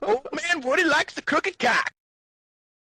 Old man Woody likes the crooked cock.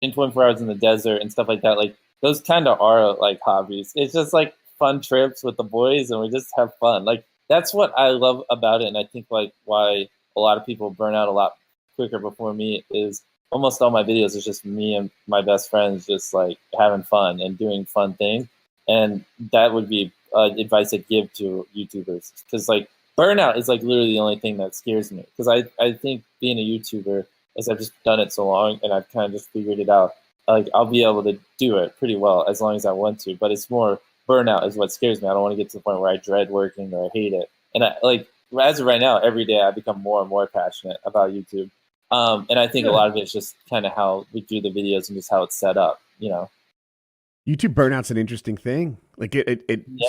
In 24 hours in the desert and stuff like that, like those kind of are like hobbies. It's just like fun trips with the boys, and we just have fun. Like that's what I love about it, and I think like why a lot of people burn out a lot quicker before me is almost all my videos is just me and my best friends just like having fun and doing fun things, and that would be advice I'd give to YouTubers, because like burnout is like literally the only thing that scares me, because I think being a YouTuber, as I've just done it so long and I've kind of just figured it out, like I'll be able to do it pretty well as long as I want to. But it's more burnout is what scares me. I don't want to get to the point where I dread working or I hate it. And I, like as of right now, every day I become more and more passionate about YouTube. And I think a lot of it's just kind of how we do the videos and just how it's set up, you know. YouTube burnout's an interesting thing. Like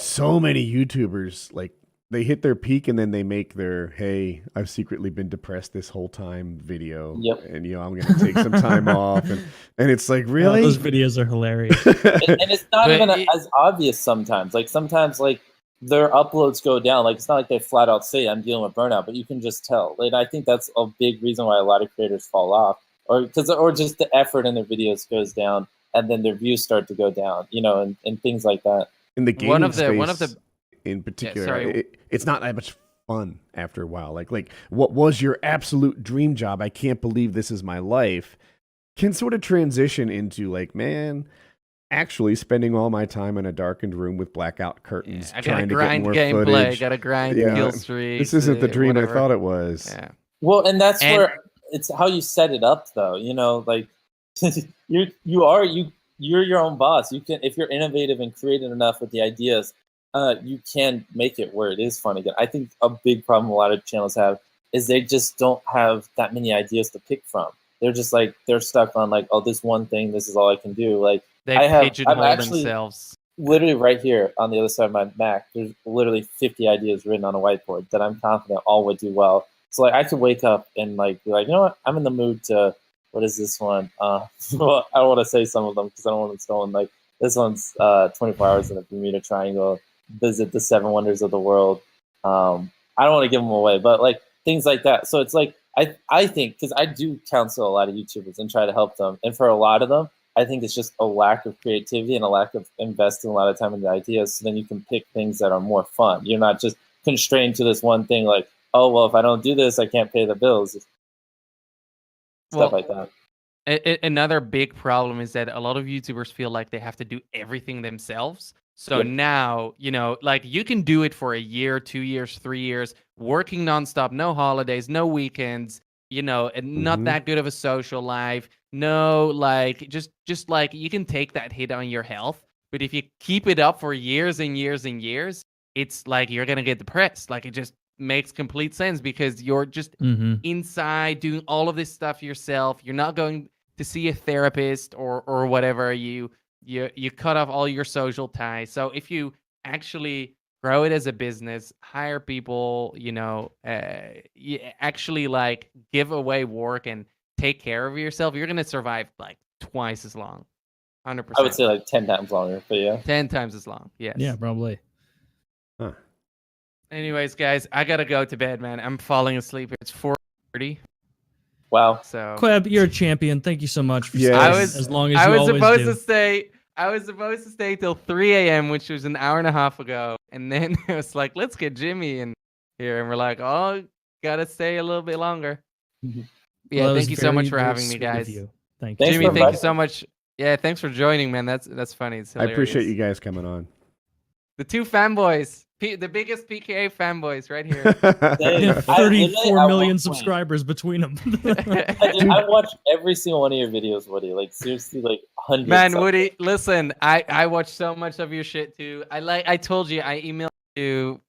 so many YouTubers, like they hit their peak and then they make their, hey, I've secretly been depressed this whole time video. Yep. And, I'm going to take some time off. And it's like, really? Those videos are hilarious. And it's not even as obvious sometimes. Like sometimes like their uploads go down. Like it's not like they flat out say I'm dealing with burnout, but you can just tell. Like I think that's a big reason why a lot of creators fall off, or just the effort in their videos goes down, and then their views start to go down, and things like that. In the gaming space, one of the in particular, it's not that much fun after a while. Like what was your absolute dream job? I can't believe this is my life. Can sort of transition into like, man, actually spending all my time in a darkened room with blackout curtains, trying to get more footage. Gotta grind kill streaks. This isn't the dream I thought it was. Yeah. Well, and that's where it's how you set it up, though. Like you're your own boss. You can, if you're innovative and creative enough with the ideas, you can make it where it is fun again. I think a big problem a lot of channels have is they just don't have that many ideas to pick from. They're just like, they're stuck on like, oh, this one thing, this is all I can do. Like they pigeonhole themselves. Literally right here on the other side of my Mac, there's literally 50 ideas written on a whiteboard that I'm confident all would do well. So like I could wake up and like be like, you know what, I'm in the mood to, what is this one? Well, I don't want to say some of them because I don't want them stolen. Like this one's 24 hours in the Bermuda Triangle, visit the 7 wonders of the world. I don't want to give them away, but like things like that. So it's like, I think, because I do counsel a lot of YouTubers and try to help them. And for a lot of them, I think it's just a lack of creativity and a lack of investing a lot of time in the ideas. So then you can pick things that are more fun. You're not just constrained to this one thing like, oh, well, if I don't do this, I can't pay the bills. Stuff like that. Another big problem is that a lot of YouTubers feel like they have to do everything themselves. So now, like you can do it for a year, 2 years, 3 years, working nonstop, no holidays, no weekends, and not that good of a social life. No, like just like you can take that hit on your health. But if you keep it up for years and years and years, it's like you're going to get depressed. Like it just makes complete sense because you're just inside doing all of this stuff yourself. You're not going to see a therapist or whatever. You cut off all your social ties. So if you actually grow it as a business, hire people, you actually like give away work and take care of yourself, you're going to survive like twice as long. 100%. I would say like 10 times longer, but yeah. 10 times as long. Yes. Yeah, probably. Huh. Anyways, guys, I got to go to bed, man. I'm falling asleep. It's 4:30. Wow. So Queb, you're a champion. Thank you so much for staying as long as I you was always supposed do. to stay. I was supposed to stay till 3 a.m., which was an hour and a half ago. And then it was like, let's get Jimmy in here. And we're like, oh, got to stay a little bit longer. Yeah, Well, thank you so much for having me, guys. Thank you. Jimmy, thank you so much. Yeah, thanks for joining, man. That's funny. It's I hilarious. appreciate you guys coming on. The two fanboys. The biggest PKA fanboys right here. 34 million subscribers between them. I watch every single one of your videos, Woody. Like seriously, like hundreds. Man, Woody, listen, I watch so much of your shit too. I told you I emailed you.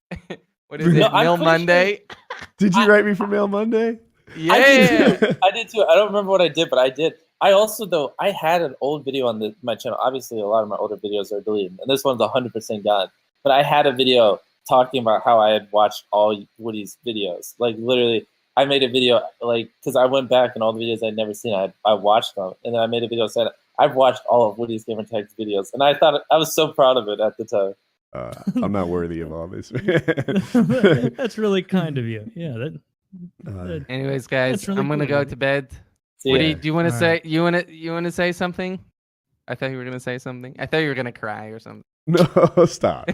What is it? Mail Monday. Sure. Did you write me for Mail Monday? Yeah, I did too. I don't remember what I did, but I did. I also, though, I had an old video on my channel. Obviously, a lot of my older videos are deleted, and this one's 100% gone. But I had a video talking about how I had watched all Woody's videos. Like, literally, I made a video, like, because I went back and all the videos I'd never seen, I watched them. And then I made a video saying, I've watched all of Woody's Gamertag's videos. And I thought, I was so proud of it at the time. I'm not worthy of all this. That's really kind of you. Yeah, Anyways, guys, That's really I'm gonna cool, go man. to bed. See Woody, ya. do you want to All say right. you want to say something? I thought you were gonna say something. I thought you were gonna cry or something. No, stop.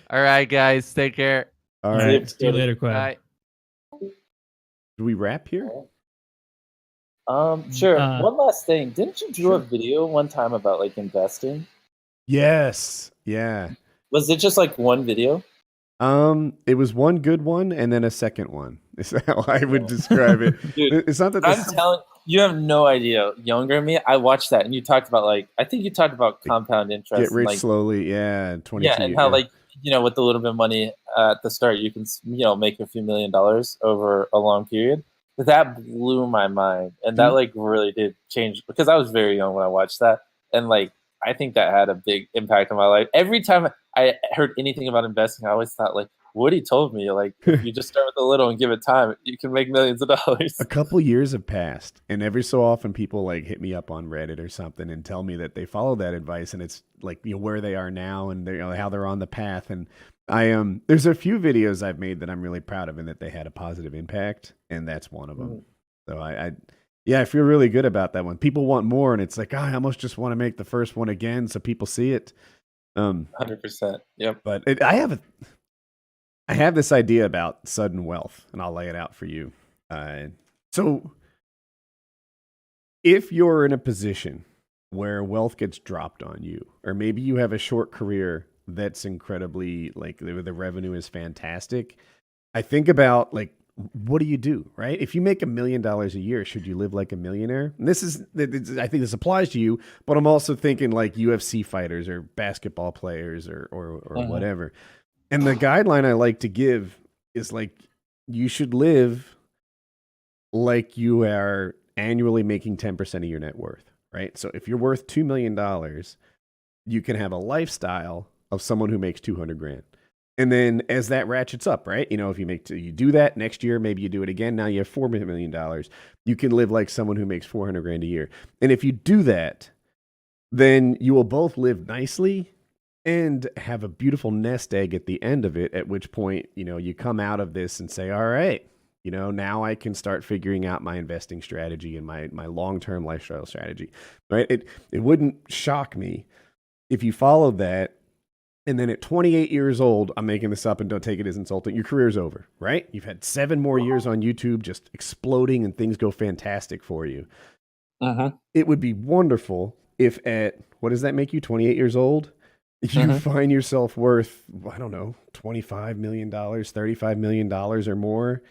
All right, guys, take care. All All right. right. See you later, Queb. Bye. Do we wrap here? Sure. Uh, One last thing. Didn't you do a video one time about like investing? Yes. Yeah. Was it just like one video? It was one good one and then a second one. Is how I would describe it. Dude, It's not that I'm telling you, have no idea. Younger than me, I watched that, and you talked about like I think you talked about compound interest. Get rich and, like, slowly. Yeah. 22. yeah, and how like with a little bit of money at the start, you can make a few $1 million over a long period. That blew my mind, and that like really did change because I was very young when I watched that, and like I think that had a big impact on my life. Every time I heard anything about investing, I always thought like Woody told me, like if you just start with a little and give it time, you can make millions of dollars. A couple years have passed, and every so often people like hit me up on Reddit or something and tell me that they follow that advice, and it's like where they are now and how they're on the path. And there's a few videos I've made that I'm really proud of and that they had a positive impact, and that's one of them. So I feel really good about that one. People want more, and it's like, I almost just want to make the first one again so people see it. 100%. Yep. But I have this idea about sudden wealth, and I'll lay it out for you. So if you're in a position where wealth gets dropped on you, or maybe you have a short career that's incredibly, like, the revenue is fantastic, I think about, like, what do you do, right? If you make $1 million a year, should you live like a millionaire? And I think this applies to you, but I'm also thinking like UFC fighters or basketball players or whatever. And the guideline I like to give is like, you should live like you are annually making 10% of your net worth, right? So if you're worth $2 million, you can have a lifestyle of someone who makes 200 grand. And then as that ratchets up, right? If you do that next year, maybe you do it again. Now you have $4 million. You can live like someone who makes 400 grand a year. And if you do that, then you will both live nicely and have a beautiful nest egg at the end of it, at which point, you come out of this and say, all right, now I can start figuring out my investing strategy and my long-term lifestyle strategy, right? It wouldn't shock me if you followed that. And then at 28 years old, I'm making this up and don't take it as insulting, your career's over, right? You've had 7 more years on YouTube just exploding and things go fantastic for you. It would be wonderful if at, what does that make you, 28 years old? You find yourself worth, I don't know, $25 million, $35 million or more,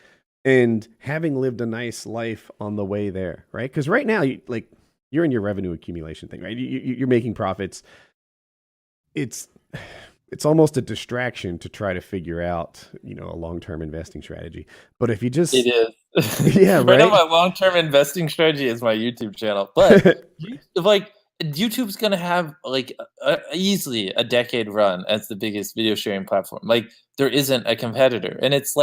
and having lived a nice life on the way there, right? Because right now, you're in your revenue accumulation thing, right? You're making profits. It's almost a distraction to try to figure out, a long-term investing strategy. But if you just... It is. Yeah, right? Now my long-term investing strategy is my YouTube channel. But, YouTube's going to have, easily a decade run as the biggest video sharing platform. Like, there isn't a competitor. And it's,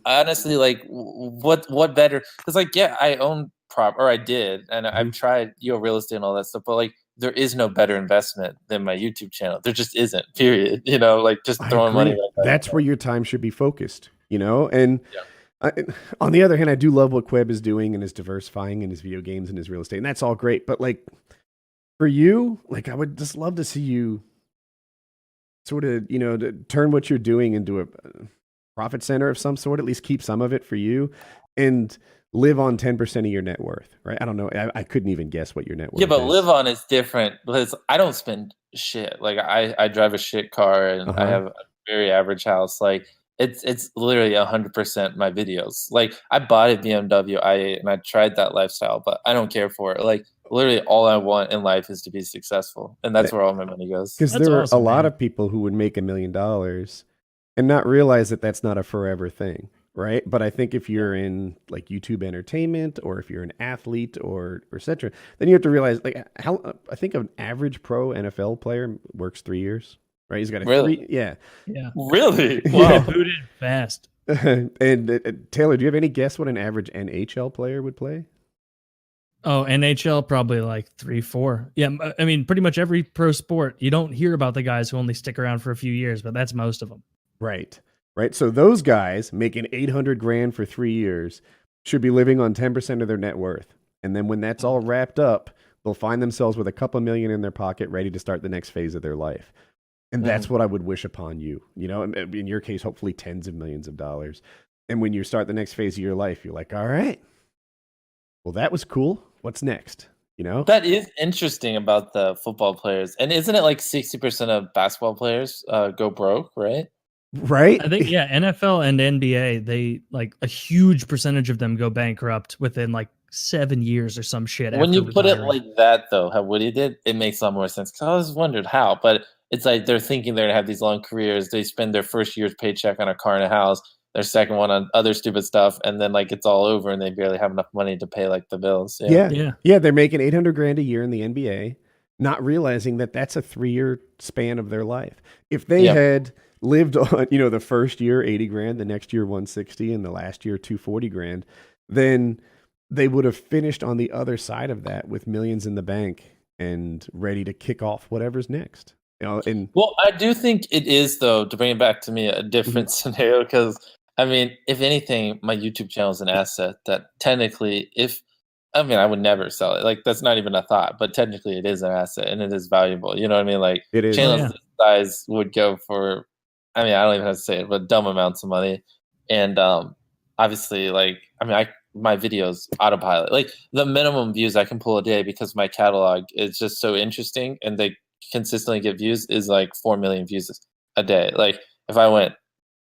honestly, what better? Because, I own I did, and I've tried, real estate and all that stuff. But, there is no better investment than my YouTube channel. There just isn't, period. Just throwing money. That's where your time should be focused, And on the other hand, I do love what Queb is doing and is diversifying in his video games and his real estate. And that's all great. But for you, I would just love to see you sort of, to turn what you're doing into a profit center of some sort, at least keep some of it for you, and live on 10% of your net worth, right? I don't know. I couldn't even guess what your net worth is. Yeah, but live on is different because I don't spend shit. I drive a shit car and I have a very average house. It's literally 100% my videos. I bought a BMW i8 and I tried that lifestyle, but I don't care for it. Literally all I want in life is to be successful. And that's where all my money goes. Because there are a lot of people who would make $1 million and not realize that that's not a forever thing. Right. But I think if you're in YouTube entertainment, or if you're an athlete or et cetera, then you have to realize how I think an average pro NFL player works 3 years. Right. He's got a really? Yeah. Really? Wow. Booted fast. And Taylor, do you have any guess what an average NHL player would play? Oh, NHL probably 3-4. Yeah. I mean, pretty much every pro sport, you don't hear about the guys who only stick around for a few years, but that's most of them. Right. right? So those guys making 800 grand for 3 years should be living on 10% of their net worth. And then when that's all wrapped up, they'll find themselves with a couple million in their pocket, ready to start the next phase of their life. And that's what I would wish upon you. You know, in your case, hopefully tens of millions of dollars. And when you start the next phase of your life, you're like, all right, well, that was cool. What's next? You know, that is interesting about the football players. And isn't it like 60% of basketball players go broke, right? Right. I think, yeah, NFL and NBA, they like a huge percentage of them go bankrupt within like 7 years or some shit. When you put it retiring. like that, though, how Woody did, it makes a lot more sense. Because I always wondered how, but it's like they're thinking they're going to have these long careers. They spend their first year's paycheck on a car and a house, their second one on other stupid stuff, and then like it's all over and they barely have enough money to pay like the bills. Yeah. They're making 800 grand a year in the NBA, not realizing that that's a 3-year span of their life. If they had lived on, you know, the first year 80 grand, the next year 160, and the last year 240 grand, then they would have finished on the other side of that with millions in the bank and ready to kick off whatever's next. You know, and well, I do think it is, though, to bring it back to me, a different scenario. Because I mean, if anything, my YouTube channel is an asset that technically, I would never sell it. Like that's not even a thought, but technically, it is an asset and it is valuable. You know what I mean? Like it is. Channels this size would go for, I mean, I don't even have to say it, but dumb amounts of money. And obviously, like, I mean, my videos autopilot. Like the minimum views I can pull a day because my catalog is just so interesting and they consistently get views is like 4 million views a day. Like if I went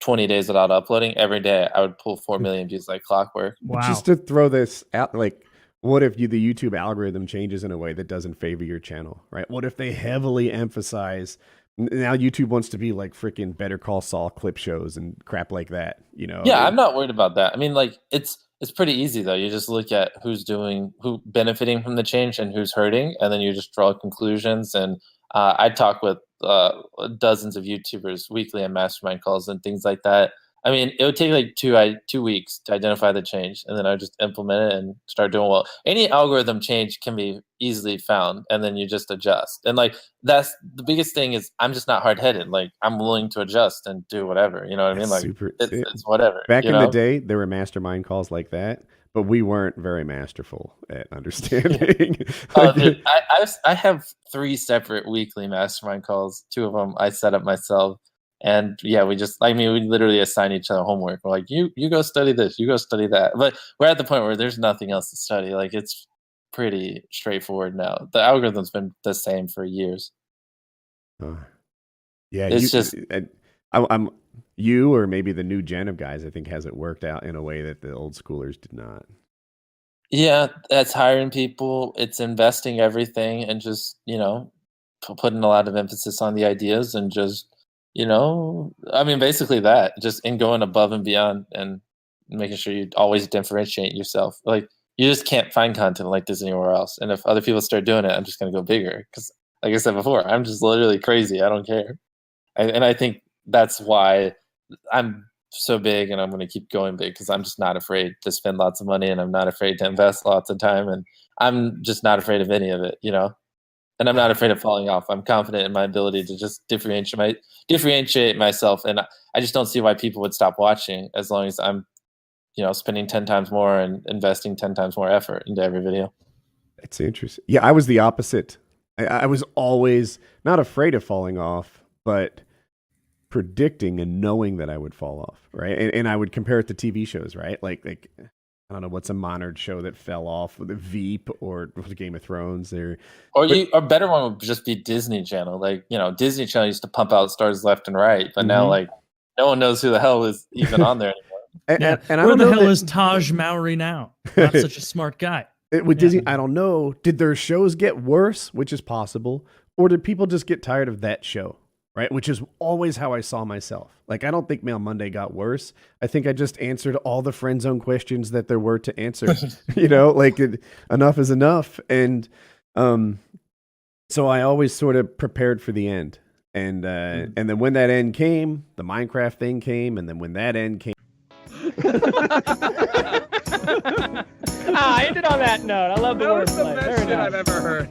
20 days without uploading every day, I would pull 4 million views like clockwork. Wow. Just to throw this out, like, what if the YouTube algorithm changes in a way that doesn't favor your channel, right? What if they heavily emphasize, now YouTube wants to be like freaking Better Call Saul clip shows and crap like that, you know? Yeah, I'm not worried about that. I mean, like it's pretty easy though. You just look at who benefiting from the change and who's hurting, and then you just draw conclusions. And I talk with dozens of YouTubers weekly on mastermind calls and things like that. I mean, it would take like 2 weeks to identify the change, and then I just implement it and start doing well. Any algorithm change can be easily found, and then you just adjust. And like that's the biggest thing is I'm just not hard headed. Like I'm willing to adjust and do whatever. You know what I mean? Like it's whatever. Back in the day, there were mastermind calls like that, but we weren't very masterful at understanding. Dude, I have 3 separate weekly mastermind calls. 2 of them I set up myself. And yeah, we literally assign each other homework. We're like, you go study this, you go study that. But we're at the point where there's nothing else to study. Like it's pretty straightforward now. The algorithm's been the same for years. Yeah, it's I'm you or maybe the new gen of guys, I think, has it worked out in a way that the old schoolers did not. Yeah, that's hiring people. It's investing everything and just, you know, putting a lot of emphasis on the ideas and just, you know, I mean, basically that, just in going above and beyond and making sure you always differentiate yourself. Like, you just can't find content like this anywhere else. And if other people start doing it, I'm just going to go bigger. Because, like I said before, I'm just literally crazy. I don't care. And I think that's why I'm so big and I'm going to keep going big, because I'm just not afraid to spend lots of money and I'm not afraid to invest lots of time. And I'm just not afraid of any of it, you know? And I'm not afraid of falling off. I'm confident in my ability to just differentiate myself. And I just don't see why people would stop watching as long as I'm, you know, spending 10 times more and investing 10 times more effort into every video. It's interesting. Yeah, I was the opposite. I was always not afraid of falling off, but predicting and knowing that I would fall off, right? And I would compare it to TV shows, right? Like I don't know what's a modern show that fell off, with Veep or Game of Thrones, or a better one would just be Disney Channel. Like, you know, Disney Channel used to pump out stars left and right, but now like no one knows who the hell is even on there anymore. And where the hell is Taj Mowry now? Not such a smart guy. With Disney, I don't know. Did their shows get worse, which is possible, or did people just get tired of that show? Right, which is always how I saw myself. Like, I don't think Mail Monday got worse. I think I just answered all the friend zone questions that there were to answer. You know, like enough is enough. And so I always sort of prepared for the end. And then when that end came, the Minecraft thing came. And then when that end came. I ended on that note. I love the wordplay. That was the best shit I've ever heard.